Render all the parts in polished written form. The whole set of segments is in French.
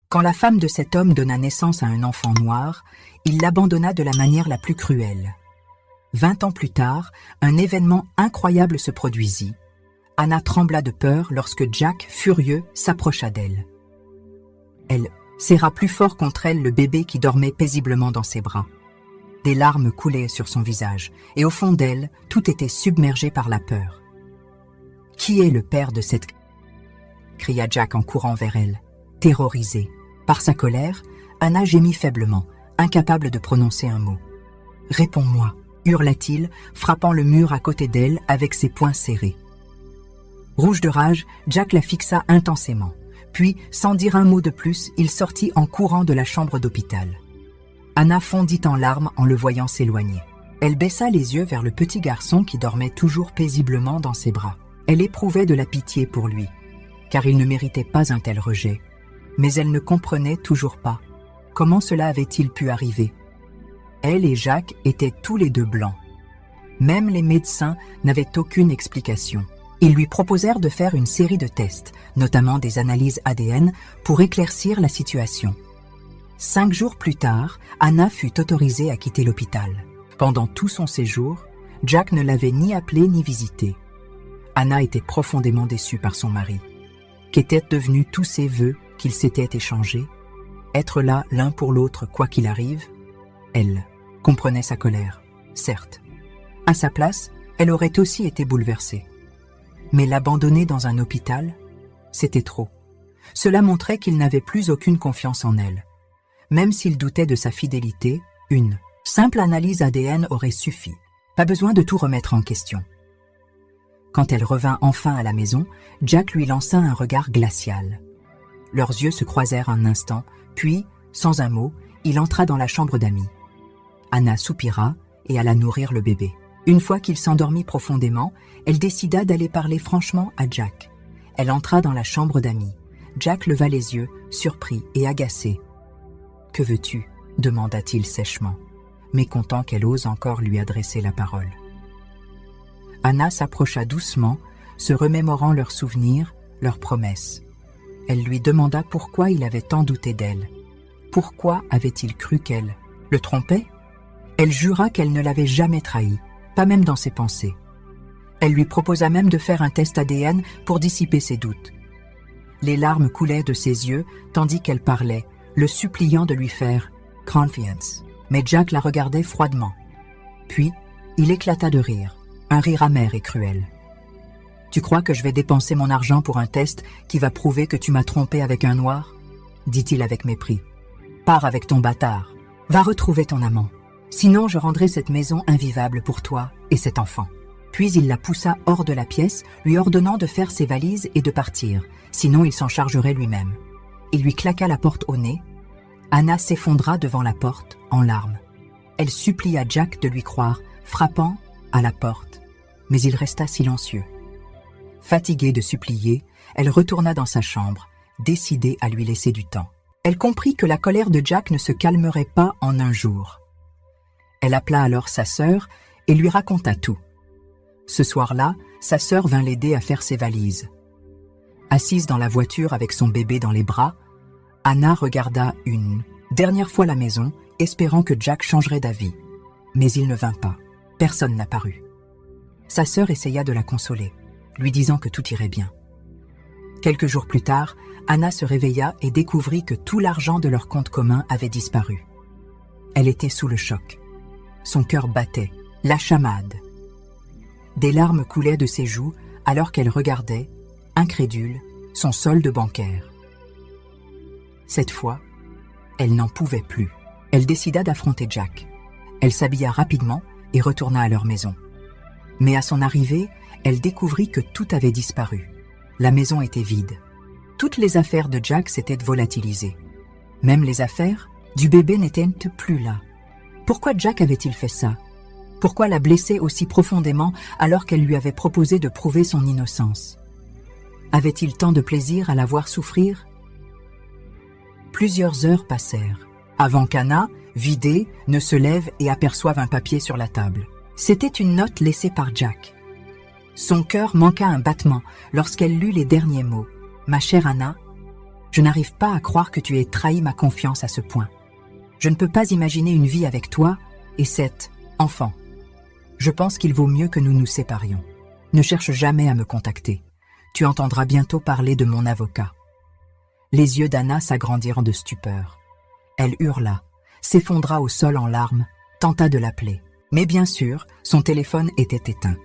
Quand la femme de cet homme donna naissance à un enfant noir, il l'abandonna de la manière la plus cruelle. 20 ans plus tard, un événement incroyable se produisit. Anna trembla de peur lorsque Jack, furieux, s'approcha d'elle. Elle serra plus fort contre elle le bébé qui dormait paisiblement dans ses bras. Des larmes coulaient sur son visage, et au fond d'elle, tout était submergé par la peur. « Qui est le père de cette... » cria Jack en courant vers elle. Terrorisée par sa colère, Anna gémit faiblement, incapable de prononcer un mot. « Réponds-moi » hurla-t-il, frappant le mur à côté d'elle avec ses poings serrés. Rouge de rage, Jack la fixa intensément. Puis, sans dire un mot de plus, il sortit en courant de la chambre d'hôpital. Anna fondit en larmes en le voyant s'éloigner. Elle baissa les yeux vers le petit garçon qui dormait toujours paisiblement dans ses bras. Elle éprouvait de la pitié pour lui, car il ne méritait pas un tel rejet. Mais elle ne comprenait toujours pas. Comment cela avait-il pu arriver? Elle et Jack étaient tous les deux blancs. Même les médecins n'avaient aucune explication. Ils lui proposèrent de faire une série de tests, notamment des analyses ADN, pour éclaircir la situation. 5 jours plus tard, Anna fut autorisée à quitter l'hôpital. Pendant tout son séjour, Jack ne l'avait ni appelée ni visitée. Anna était profondément déçue par son mari. Qu'étaient devenus tous ces vœux qu'ils s'étaient échangés? Être là l'un pour l'autre quoi qu'il arrive? Elle comprenait sa colère, certes. À sa place, elle aurait aussi été bouleversée. Mais l'abandonner dans un hôpital, c'était trop. Cela montrait qu'il n'avait plus aucune confiance en elle. Même s'il doutait de sa fidélité, une simple analyse ADN aurait suffi. Pas besoin de tout remettre en question. Quand elle revint enfin à la maison, Jack lui lança un regard glacial. Leurs yeux se croisèrent un instant, puis, sans un mot, il entra dans la chambre d'amis. Anna soupira et alla nourrir le bébé. Une fois qu'il s'endormit profondément, elle décida d'aller parler franchement à Jack. Elle entra dans la chambre d'amis. Jack leva les yeux, surpris et agacé. « Que veux-tu » demanda-t-il sèchement, mécontent qu'elle ose encore lui adresser la parole. Anna s'approcha doucement, se remémorant leurs souvenirs, leurs promesses. Elle lui demanda pourquoi il avait tant douté d'elle. Pourquoi avait-il cru qu'elle le trompait? Elle jura qu'elle ne l'avait jamais trahi, pas même dans ses pensées. Elle lui proposa même de faire un test ADN pour dissiper ses doutes. Les larmes coulaient de ses yeux tandis qu'elle parlait, le suppliant de lui faire « confiance ». Mais Jack la regardait froidement. Puis, il éclata de rire, un rire amer et cruel. « Tu crois que je vais dépenser mon argent pour un test qui va prouver que tu m'as trompé avec un noir ?» dit-il avec mépris. « Pars avec ton bâtard. Va retrouver ton amant. Sinon, je rendrai cette maison invivable pour toi et cet enfant. » Puis il la poussa hors de la pièce, lui ordonnant de faire ses valises et de partir, sinon il s'en chargerait lui-même. Il lui claqua la porte au nez. Anna s'effondra devant la porte, en larmes. Elle supplia Jack de lui croire, frappant à la porte, mais il resta silencieux. Fatiguée de supplier, elle retourna dans sa chambre, décidée à lui laisser du temps. Elle comprit que la colère de Jack ne se calmerait pas en un jour. Elle appela alors sa sœur et lui raconta tout. Ce soir-là, sa sœur vint l'aider à faire ses valises. Assise dans la voiture avec son bébé dans les bras, Anna regarda une dernière fois la maison, espérant que Jack changerait d'avis. Mais il ne vint pas. Personne n'apparut. Sa sœur essaya de la consoler, lui disant que tout irait bien. Quelques jours plus tard, Anna se réveilla et découvrit que tout l'argent de leur compte commun avait disparu. Elle était sous le choc. Son cœur battait, la chamade. Des larmes coulaient de ses joues alors qu'elle regardait, incrédule, son solde bancaire. Cette fois, elle n'en pouvait plus. Elle décida d'affronter Jack. Elle s'habilla rapidement et retourna à leur maison. Mais à son arrivée, elle découvrit que tout avait disparu. La maison était vide. Toutes les affaires de Jack s'étaient volatilisées. Même les affaires du bébé n'étaient plus là. Pourquoi Jack avait-il fait ça? Pourquoi la blesser aussi profondément alors qu'elle lui avait proposé de prouver son innocence? Avait-il tant de plaisir à la voir souffrir? Plusieurs heures passèrent, avant qu'Anna, vidée, ne se lève et aperçoive un papier sur la table. C'était une note laissée par Jack. Son cœur manqua un battement lorsqu'elle lut les derniers mots. « Ma chère Anna, Je n'arrive pas à croire que tu aies trahi ma confiance à ce point. Je ne peux pas imaginer une vie avec toi et cet enfant. Je pense qu'il vaut mieux que nous nous séparions. Ne cherche jamais à me contacter. Tu entendras bientôt parler de mon avocat. » Les yeux d'Anna s'agrandirent de stupeur. Elle hurla, s'effondra au sol en larmes, tenta de l'appeler. Mais bien sûr, son téléphone était éteint.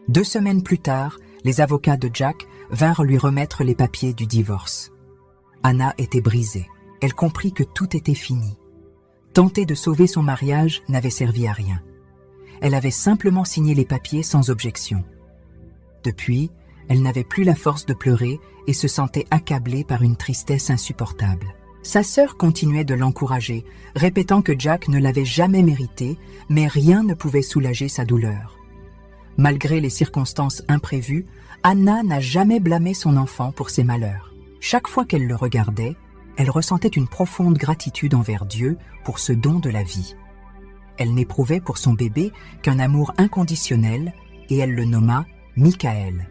2 semaines plus tard, les avocats de Jack vinrent lui remettre les papiers du divorce. Anna était brisée. Elle comprit que tout était fini. Tenter de sauver son mariage n'avait servi à rien. Elle avait simplement signé les papiers sans objection. Depuis, elle n'avait plus la force de pleurer et se sentait accablée par une tristesse insupportable. Sa sœur continuait de l'encourager, répétant que Jack ne l'avait jamais mérité, mais rien ne pouvait soulager sa douleur. Malgré les circonstances imprévues, Anna n'a jamais blâmé son enfant pour ses malheurs. Chaque fois qu'elle le regardait, elle ressentait une profonde gratitude envers Dieu pour ce don de la vie. Elle n'éprouvait pour son bébé qu'un amour inconditionnel et elle le nomma Michael.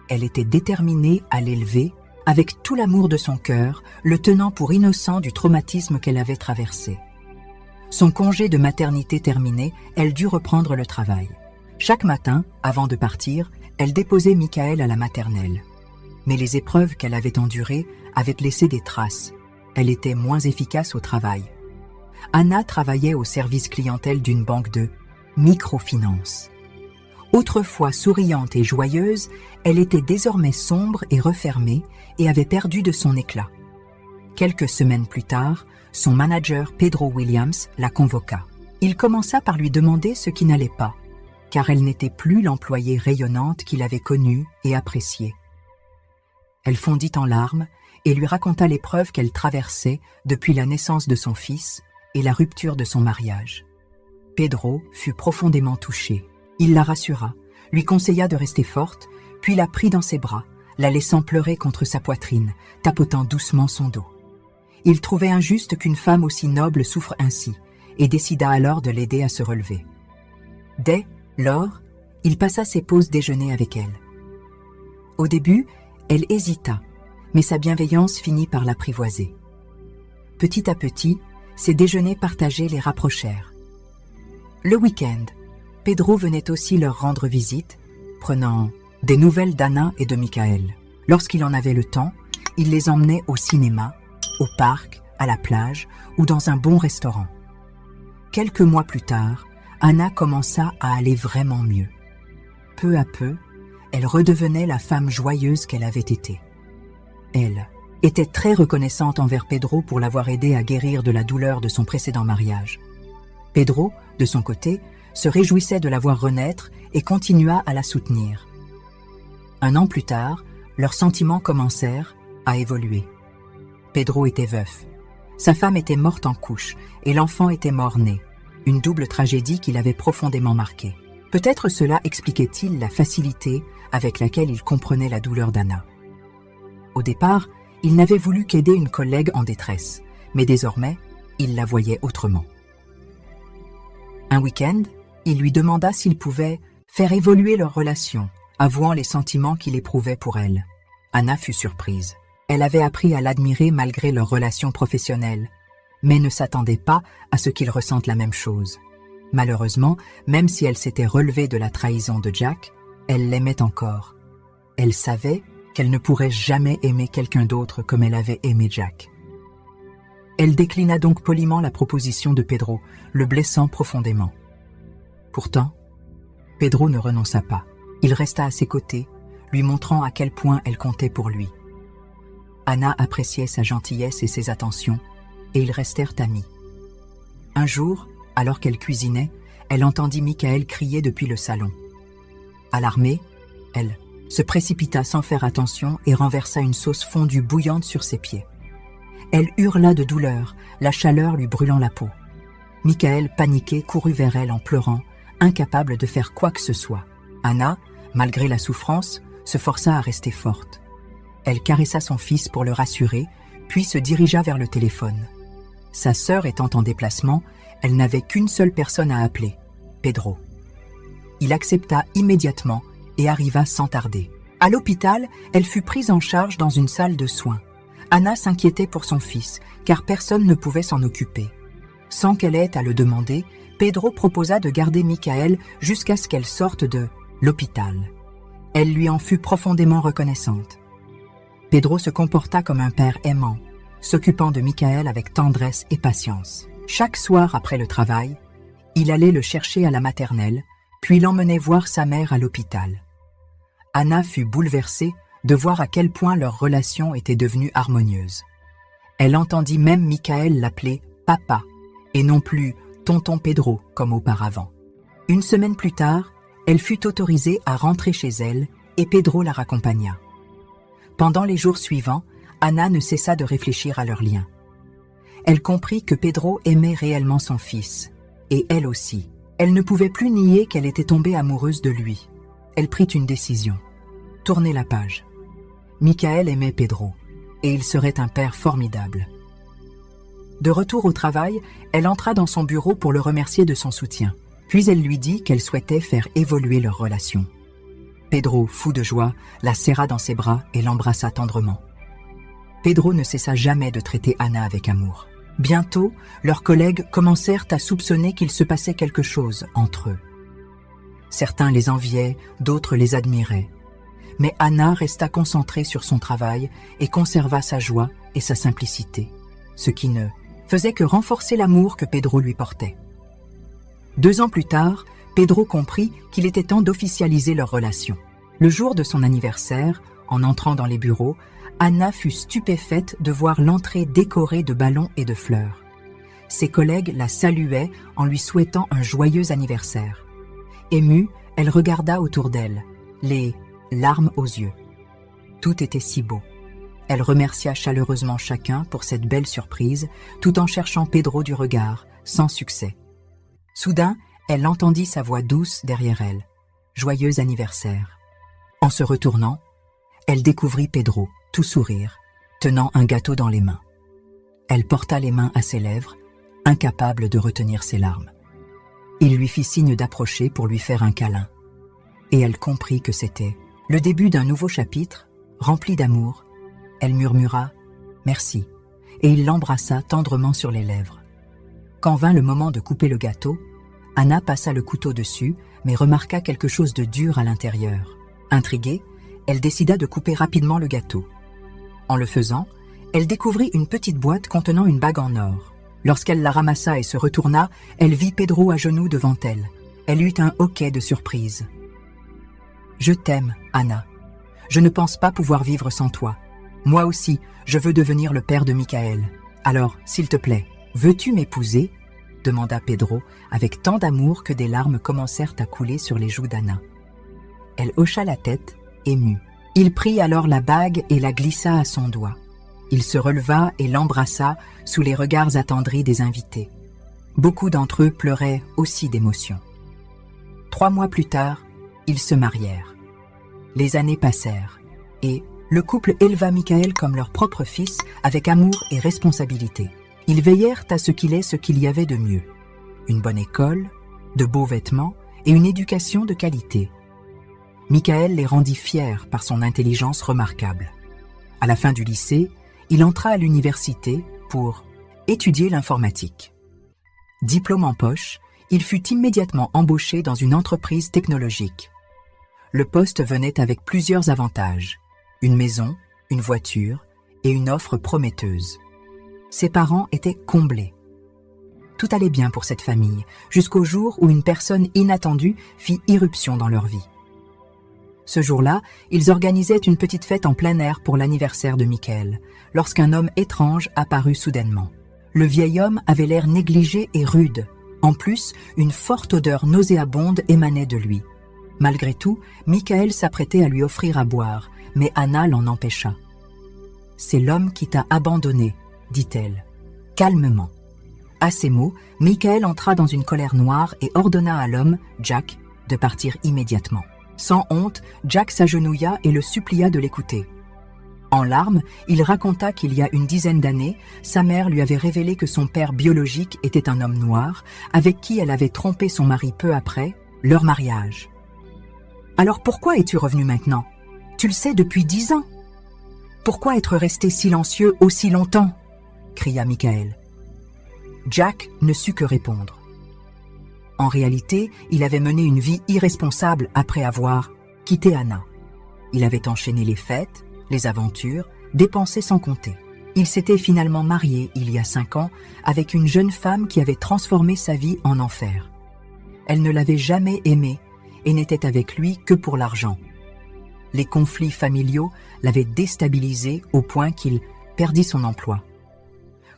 Elle était déterminée à l'élever avec tout l'amour de son cœur, le tenant pour innocent du traumatisme qu'elle avait traversé. Son congé de maternité terminé, elle dut reprendre le travail. Chaque matin, avant de partir, elle déposait Michael à la maternelle. Mais les épreuves qu'elle avait endurées avaient laissé des traces. Elle était moins efficace au travail. Anna travaillait au service clientèle d'une banque de microfinance. Autrefois souriante et joyeuse, elle était désormais sombre et refermée et avait perdu de son éclat. Quelques semaines plus tard, son manager Pedro Williams la convoqua. Il commença par lui demander ce qui n'allait pas, car elle n'était plus l'employée rayonnante qu'il avait connue et appréciée. Elle fondit en larmes et lui raconta l'épreuve qu'elle traversait depuis la naissance de son fils et la rupture de son mariage. Pedro fut profondément touché. Il la rassura, lui conseilla de rester forte, puis la prit dans ses bras, la laissant pleurer contre sa poitrine, tapotant doucement son dos. Il trouvait injuste qu'une femme aussi noble souffre ainsi, et décida alors de l'aider à se relever. Dès lors, il passa ses pauses déjeuner avec elle. Au début, elle hésita, mais sa bienveillance finit par l'apprivoiser. Petit à petit, ces déjeuners partagés les rapprochèrent. Le week-end, Pedro venait aussi leur rendre visite, prenant des nouvelles d'Anna et de Michael. Lorsqu'il en avait le temps, il les emmenait au cinéma, au parc, à la plage ou dans un bon restaurant. Quelques mois plus tard, Anna commença à aller vraiment mieux. Peu à peu, elle redevenait la femme joyeuse qu'elle avait été. Elle était très reconnaissante envers Pedro pour l'avoir aidée à guérir de la douleur de son précédent mariage. Pedro, de son côté, se réjouissait de la voir renaître et continua à la soutenir. 1 an plus tard, leurs sentiments commencèrent à évoluer. Pedro était veuf. Sa femme était morte en couche et l'enfant était mort-né, une double tragédie qui l'avait profondément marqué. Peut-être cela expliquait-il la facilité avec laquelle il comprenait la douleur d'Anna. Au départ, il n'avait voulu qu'aider une collègue en détresse, mais désormais, il la voyait autrement. Un week-end, il lui demanda s'il pouvait faire évoluer leur relation, avouant les sentiments qu'il éprouvait pour elle. Anna fut surprise. Elle avait appris à l'admirer malgré leur relation professionnelle, mais ne s'attendait pas à ce qu'il ressente la même chose. Malheureusement, même si elle s'était relevée de la trahison de Jack, elle l'aimait encore. Elle savait qu'elle ne pourrait jamais aimer quelqu'un d'autre comme elle avait aimé Jack. Elle déclina donc poliment la proposition de Pedro, le blessant profondément. Pourtant, Pedro ne renonça pas. Il resta à ses côtés, lui montrant à quel point elle comptait pour lui. Anna appréciait sa gentillesse et ses attentions, et ils restèrent amis. Un jour, alors qu'elle cuisinait, elle entendit Michael crier depuis le salon. Alarmée, elle se précipita sans faire attention et renversa une sauce fondue bouillante sur ses pieds. Elle hurla de douleur, la chaleur lui brûlant la peau. Michael, paniqué, courut vers elle en pleurant, incapable de faire quoi que ce soit. Anna, malgré la souffrance, se força à rester forte. Elle caressa son fils pour le rassurer, puis se dirigea vers le téléphone. Sa sœur étant en déplacement, elle n'avait qu'une seule personne à appeler, Pedro. Il accepta immédiatement et arriva sans tarder. À l'hôpital, elle fut prise en charge dans une salle de soins. Anna s'inquiétait pour son fils, car personne ne pouvait s'en occuper. Sans qu'elle ait à le demander, Pedro proposa de garder Michael jusqu'à ce qu'elle sorte de l'hôpital. Elle lui en fut profondément reconnaissante. Pedro se comporta comme un père aimant, s'occupant de Michael avec tendresse et patience. Chaque soir après le travail, il allait le chercher à la maternelle, puis l'emmenait voir sa mère à l'hôpital. Anna fut bouleversée de voir à quel point leur relation était devenue harmonieuse. Elle entendit même Michael l'appeler « papa » et non plus « tonton Pedro » comme auparavant. Une semaine plus tard, elle fut autorisée à rentrer chez elle et Pedro la raccompagna. Pendant les jours suivants, Anna ne cessa de réfléchir à leur lien. Elle comprit que Pedro aimait réellement son fils, et elle aussi. Elle ne pouvait plus nier qu'elle était tombée amoureuse de lui. Elle prit une décision. Tourner la page. Michael aimait Pedro, et il serait un père formidable. De retour au travail, elle entra dans son bureau pour le remercier de son soutien. Puis elle lui dit qu'elle souhaitait faire évoluer leur relation. Pedro, fou de joie, la serra dans ses bras et l'embrassa tendrement. Pedro ne cessa jamais de traiter Anna avec amour. Bientôt, leurs collègues commencèrent à soupçonner qu'il se passait quelque chose entre eux. Certains les enviaient, d'autres les admiraient. Mais Anna resta concentrée sur son travail et conserva sa joie et sa simplicité, ce qui ne faisait que renforcer l'amour que Pedro lui portait. 2 ans plus tard, Pedro comprit qu'il était temps d'officialiser leur relation. Le jour de son anniversaire, en entrant dans les bureaux, Anna fut stupéfaite de voir l'entrée décorée de ballons et de fleurs. Ses collègues la saluaient en lui souhaitant un joyeux anniversaire. Émue, elle regarda autour d'elle, les larmes aux yeux. Tout était si beau. Elle remercia chaleureusement chacun pour cette belle surprise, tout en cherchant Pedro du regard, sans succès. Soudain, elle entendit sa voix douce derrière elle. « Joyeux anniversaire !» En se retournant, elle découvrit Pedro, tout sourire, tenant un gâteau dans les mains. Elle porta les mains à ses lèvres, incapable de retenir ses larmes. Il lui fit signe d'approcher pour lui faire un câlin. Et elle comprit que c'était le début d'un nouveau chapitre, rempli d'amour. Elle murmura « Merci » et il l'embrassa tendrement sur les lèvres. Quand vint le moment de couper le gâteau, Anna passa le couteau dessus, mais remarqua quelque chose de dur à l'intérieur. Intriguée, elle décida de couper rapidement le gâteau. En le faisant, elle découvrit une petite boîte contenant une bague en or. Lorsqu'elle la ramassa et se retourna, elle vit Pedro à genoux devant elle. Elle eut un hoquet de surprise. « Je t'aime, Anna. Je ne pense pas pouvoir vivre sans toi. Moi aussi, je veux devenir le père de Michael. Alors, s'il te plaît, veux-tu m'épouser ?» demanda Pedro avec tant d'amour que des larmes commencèrent à couler sur les joues d'Anna. Elle hocha la tête, émue. Il prit alors la bague et la glissa à son doigt. Il se releva et l'embrassa sous les regards attendris des invités. Beaucoup d'entre eux pleuraient aussi d'émotion. 3 mois plus tard, ils se marièrent. Les années passèrent et le couple éleva Michael comme leur propre fils avec amour et responsabilité. Ils veillèrent à ce qu'il ait ce qu'il y avait de mieux. Une bonne école, de beaux vêtements et une éducation de qualité. Michael les rendit fiers par son intelligence remarquable. À la fin du lycée, il entra à l'université pour étudier l'informatique. Diplôme en poche, il fut immédiatement embauché dans une entreprise technologique. Le poste venait avec plusieurs avantages, une maison, une voiture et une offre prometteuse. Ses parents étaient comblés. Tout allait bien pour cette famille, jusqu'au jour où une personne inattendue fit irruption dans leur vie. Ce jour-là, ils organisaient une petite fête en plein air pour l'anniversaire de Michael, lorsqu'un homme étrange apparut soudainement. Le vieil homme avait l'air négligé et rude. En plus, une forte odeur nauséabonde émanait de lui. Malgré tout, Michael s'apprêtait à lui offrir à boire, mais Anna l'en empêcha. « C'est l'homme qui t'a abandonné », dit-elle, calmement. À ces mots, Michael entra dans une colère noire et ordonna à l'homme, Jack, de partir immédiatement. Sans honte, Jack s'agenouilla et le supplia de l'écouter. En larmes, il raconta qu'il y a une dizaine d'années, sa mère lui avait révélé que son père biologique était un homme noir, avec qui elle avait trompé son mari peu après, leur mariage. « Alors pourquoi es-tu revenu maintenant? Tu le sais depuis 10 ans. » Pourquoi être resté silencieux aussi longtemps ?» cria Michael. Jack ne sut que répondre. En réalité, il avait mené une vie irresponsable après avoir quitté Anna. Il avait enchaîné les fêtes, les aventures, dépensé sans compter. Il s'était finalement marié il y a 5 ans avec une jeune femme qui avait transformé sa vie en enfer. Elle ne l'avait jamais aimé et n'était avec lui que pour l'argent. Les conflits familiaux l'avaient déstabilisé au point qu'il perdit son emploi.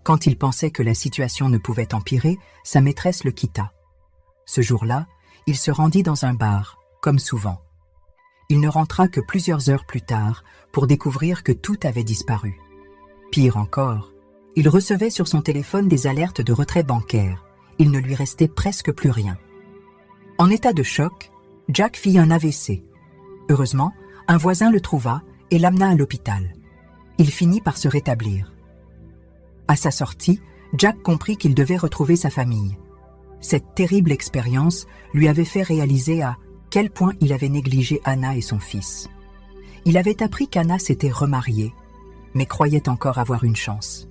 Quand il pensait que la situation ne pouvait empirer, sa maîtresse le quitta. Ce jour-là, il se rendit dans un bar, comme souvent. Il ne rentra que plusieurs heures plus tard pour découvrir que tout avait disparu. Pire encore, il recevait sur son téléphone des alertes de retrait bancaire. Il ne lui restait presque plus rien. En état de choc, Jack fit un AVC. Heureusement, un voisin le trouva et l'amena à l'hôpital. Il finit par se rétablir. À sa sortie, Jack comprit qu'il devait retrouver sa famille. Cette terrible expérience lui avait fait réaliser à quel point il avait négligé Anna et son fils. Il avait appris qu'Anna s'était remariée, mais croyait encore avoir une chance.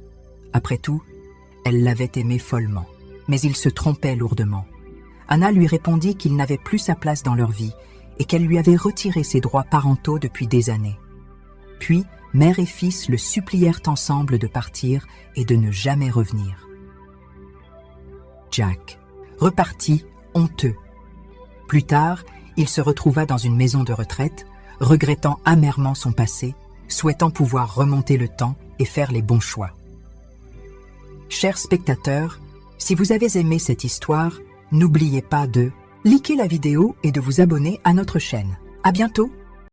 Après tout, elle l'avait aimé follement, mais il se trompait lourdement. Anna lui répondit qu'il n'avait plus sa place dans leur vie et qu'elle lui avait retiré ses droits parentaux depuis des années. Puis, mère et fils le supplièrent ensemble de partir et de ne jamais revenir. Jack repartit honteux. Plus tard, il se retrouva dans une maison de retraite, regrettant amèrement son passé, souhaitant pouvoir remonter le temps et faire les bons choix. Chers spectateurs, si vous avez aimé cette histoire, n'oubliez pas de liker la vidéo et de vous abonner à notre chaîne. À bientôt!